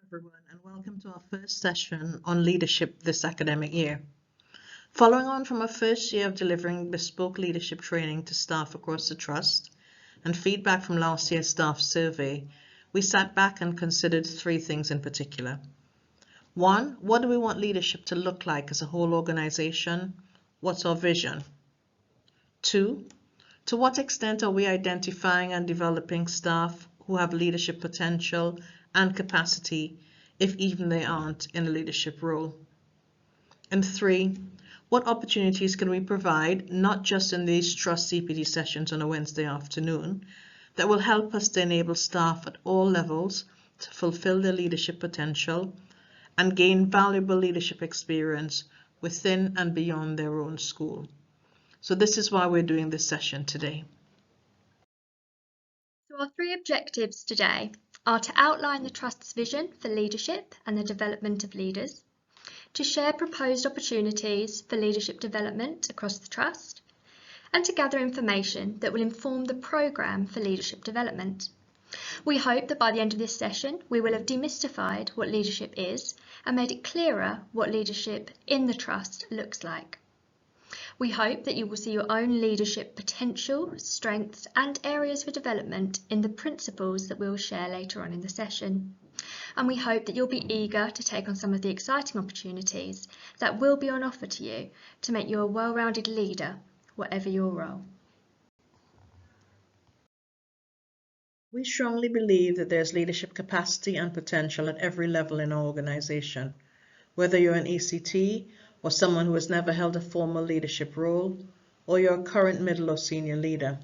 Everyone, and welcome to our first session on leadership this academic year. Following on from our first year of delivering bespoke leadership training to staff across the Trust and feedback from last year's staff survey, we sat back and considered three things in particular. One, what do we want leadership to look like as a whole organization? What's our vision? Two, to what extent are we identifying and developing staff who have leadership potential and capacity, if even they aren't in a leadership role? And three, what opportunities can we provide, not just in these Trust CPD sessions on a Wednesday afternoon, that will help us to enable staff at all levels to fulfill their leadership potential and gain valuable leadership experience within and beyond their own school. So this is why we're doing this session today. So our three objectives today are to outline the Trust's vision for leadership and the development of leaders, to share proposed opportunities for leadership development across the Trust, and to gather information that will inform the programme for leadership development. We hope that by the end of this session we will have demystified what leadership is and made it clearer what leadership in the Trust looks like. We hope that you will see your own leadership potential, strengths and areas for development in the principles that we will share later on in the session. And we hope that you'll be eager to take on some of the exciting opportunities that will be on offer to you to make you a well-rounded leader, whatever your role. We strongly believe that there's leadership capacity and potential at every level in our organisation, whether you're an ECT or someone who has never held a formal leadership role, or you're a current middle or senior leader.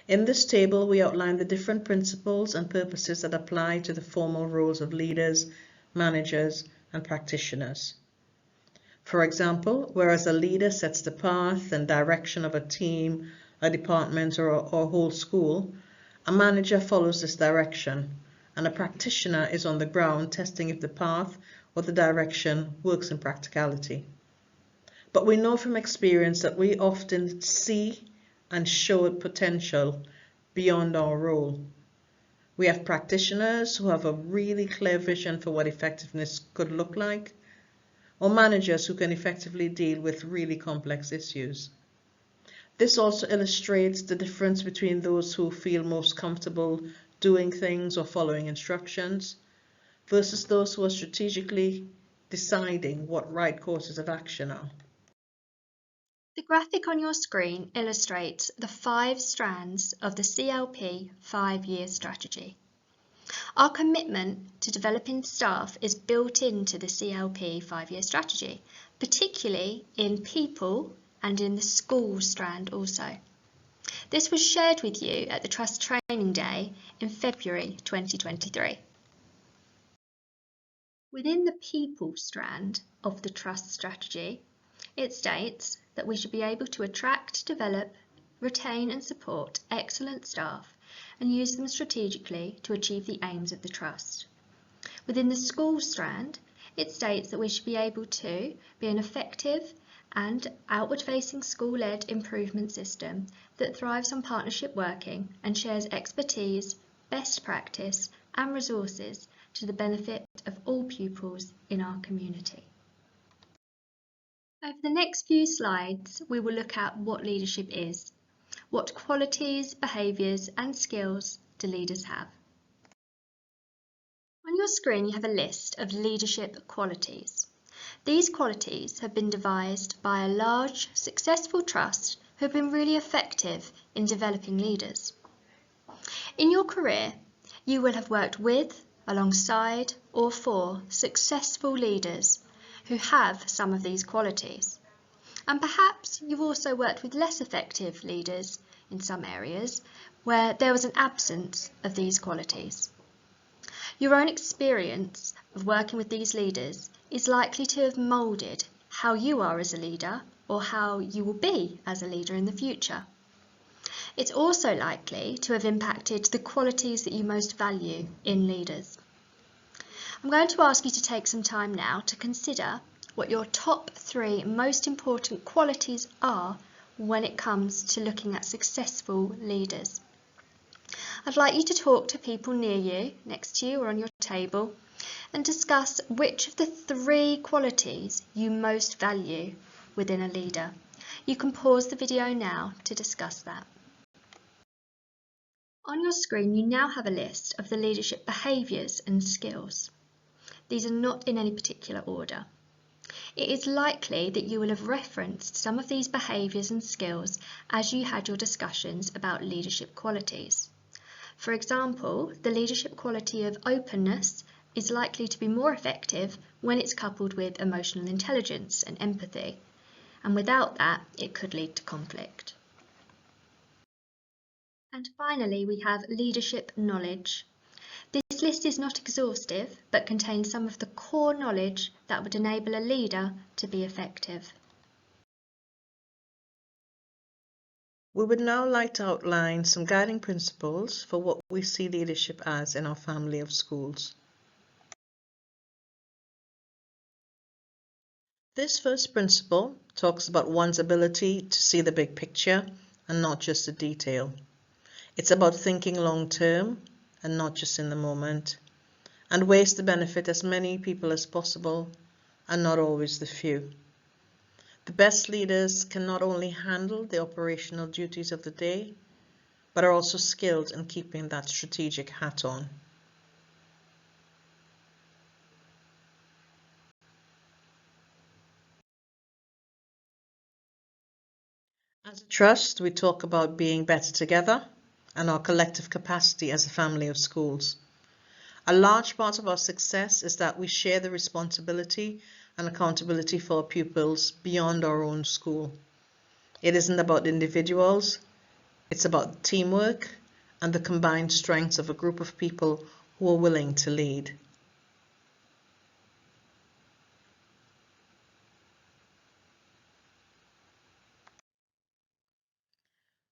In this table, we outline the different principles and purposes that apply to the formal roles of leaders, managers, and practitioners. For example, whereas a leader sets the path and direction of a team, a department, or a whole school, a manager follows this direction, and a practitioner is on the ground testing if the path or the direction works in practicality. But we know from experience that we often see and show potential beyond our role. We have practitioners who have a really clear vision for what effectiveness could look like, or managers who can effectively deal with really complex issues. This also illustrates the difference between those who feel most comfortable doing things or following instructions versus those who are strategically deciding what right courses of action are. The graphic on your screen illustrates the 5 strands of the CLP 5-year strategy. Our commitment to developing staff is built into the CLP 5-year strategy, particularly in people and in the school strand also. This was shared with you at the Trust Training Day in February 2023. Within the people strand of the Trust strategy, it states that we should be able to attract, develop, retain and support excellent staff and use them strategically to achieve the aims of the Trust. Within the school strand, it states that we should be able to be an effective and outward-facing school-led improvement system that thrives on partnership working and shares expertise, best practice and resources to the benefit of all pupils in our community. Over the next few slides, we will look at what leadership is. What qualities, behaviours and skills do leaders have? On your screen, you have a list of leadership qualities. These qualities have been devised by a large, successful trust who have been really effective in developing leaders. In your career, you will have worked with, alongside or for successful leaders who have some of these qualities. And perhaps you've also worked with less effective leaders in some areas where there was an absence of these qualities. Your own experience of working with these leaders is likely to have moulded how you are as a leader or how you will be as a leader in the future. It's also likely to have impacted the qualities that you most value in leaders. I'm going to ask you to take some time now to consider what your top 3 most important qualities are when it comes to looking at successful leaders. I'd like you to talk to people near you, next to you or on your table, and discuss which of the 3 qualities you most value within a leader. You can pause the video now to discuss that. On your screen, you now have a list of the leadership behaviours and skills. These are not in any particular order. It is likely that you will have referenced some of these behaviours and skills as you had your discussions about leadership qualities. For example, the leadership quality of openness is likely to be more effective when it's coupled with emotional intelligence and empathy, and without that, it could lead to conflict. And finally, we have leadership knowledge. This list is not exhaustive, but contains some of the core knowledge that would enable a leader to be effective. We would now like to outline some guiding principles for what we see leadership as in our family of schools. This first principle talks about one's ability to see the big picture and not just the detail. It's about thinking long term and not just in the moment, and ways to benefit as many people as possible and not always the few. The best leaders can not only handle the operational duties of the day, but are also skilled in keeping that strategic hat on. As a trust, we talk about being better together and our collective capacity as a family of schools. A large part of our success is that we share the responsibility and accountability for our pupils beyond our own school. It isn't about individuals, it's about teamwork and the combined strengths of a group of people who are willing to lead.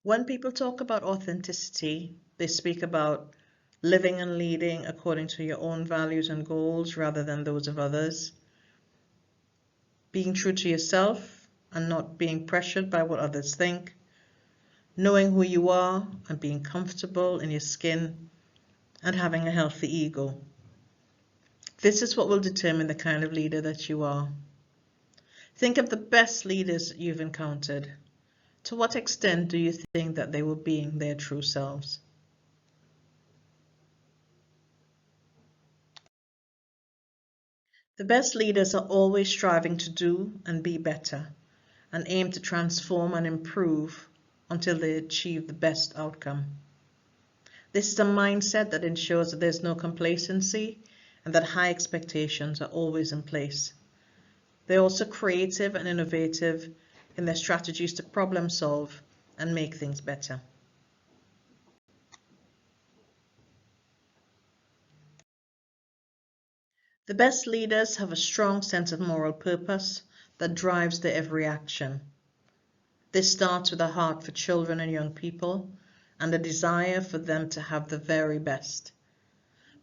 When people talk about authenticity, they speak about living and leading according to your own values and goals rather than those of others, being true to yourself and not being pressured by what others think, knowing who you are and being comfortable in your skin, and having a healthy ego. This is what will determine the kind of leader that you are. Think of the best leaders you've encountered. To what extent do you think that they were being their true selves? The best leaders are always striving to do and be better, and aim to transform and improve until they achieve the best outcome. This is a mindset that ensures that there's no complacency and that high expectations are always in place. They're also creative and innovative in their strategies to problem solve and make things better. The best leaders have a strong sense of moral purpose that drives their every action. This starts with a heart for children and young people and a desire for them to have the very best.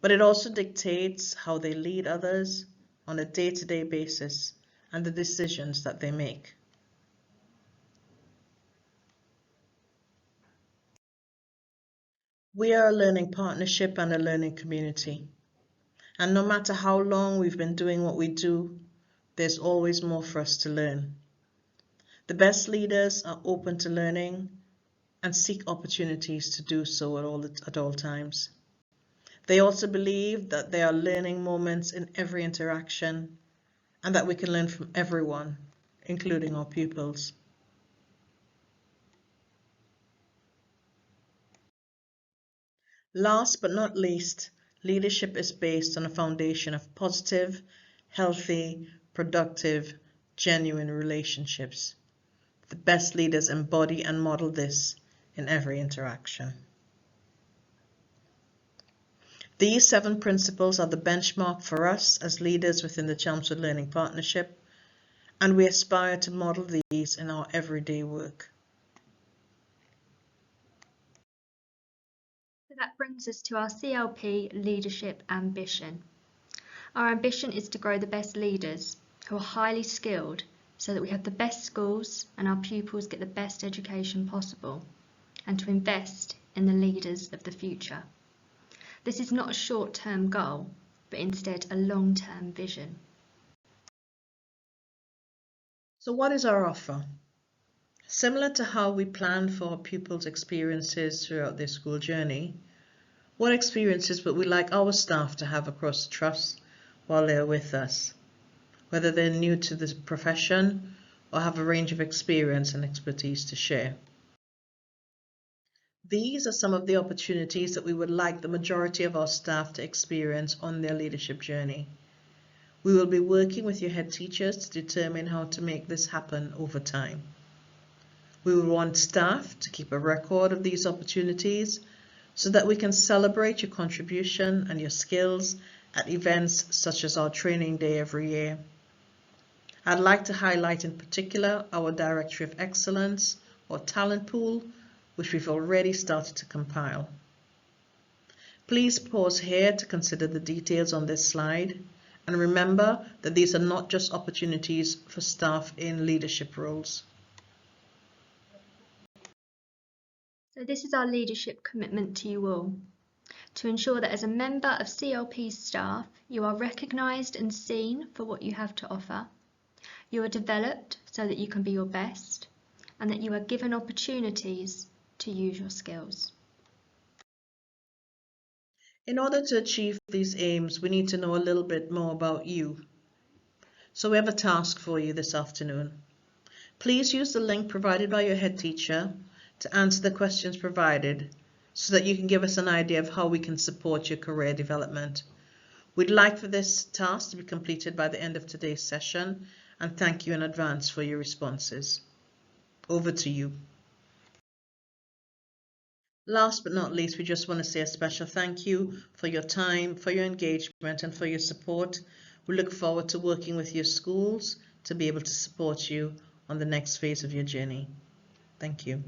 But it also dictates how they lead others on a day-to-day basis and the decisions that they make. We are a learning partnership and a learning community. And no matter how long we've been doing what we do, there's always more for us to learn. The best leaders are open to learning and seek opportunities to do so at all times. They also believe that there are learning moments in every interaction and that we can learn from everyone, including our pupils. Last but not least, leadership is based on a foundation of positive, healthy, productive, genuine relationships. The best leaders embody and model this in every interaction. These 7 principles are the benchmark for us as leaders within the Chelmsford Learning Partnership, and we aspire to model these in our everyday work. So that brings us to our CLP leadership ambition. Our ambition is to grow the best leaders who are highly skilled so that we have the best schools and our pupils get the best education possible, and to invest in the leaders of the future. This is not a short-term goal, but instead a long-term vision. So what is our offer? Similar to how we plan for our pupils' experiences throughout their school journey, what experiences would we like our staff to have across the trust while they're with us, whether they're new to the profession or have a range of experience and expertise to share? These are some of the opportunities that we would like the majority of our staff to experience on their leadership journey. We will be working with your head teachers to determine how to make this happen over time. We will want staff to keep a record of these opportunities so that we can celebrate your contribution and your skills at events such as our training day every year. I'd like to highlight in particular our Directory of Excellence or talent pool, which we've already started to compile. Please pause here to consider the details on this slide, and remember that these are not just opportunities for staff in leadership roles. So this is our leadership commitment to you all, to ensure that as a member of CLP staff, you are recognised and seen for what you have to offer, you are developed so that you can be your best, and that you are given opportunities to use your skills. In order to achieve these aims, we need to know a little bit more about you. So we have a task for you this afternoon. Please use the link provided by your head teacher to answer the questions provided so that you can give us an idea of how we can support your career development. We'd like for this task to be completed by the end of today's session, and thank you in advance for your responses. Over to you. Last but not least, we just want to say a special thank you for your time, for your engagement, and for your support. We look forward to working with your schools to be able to support you on the next phase of your journey. Thank you.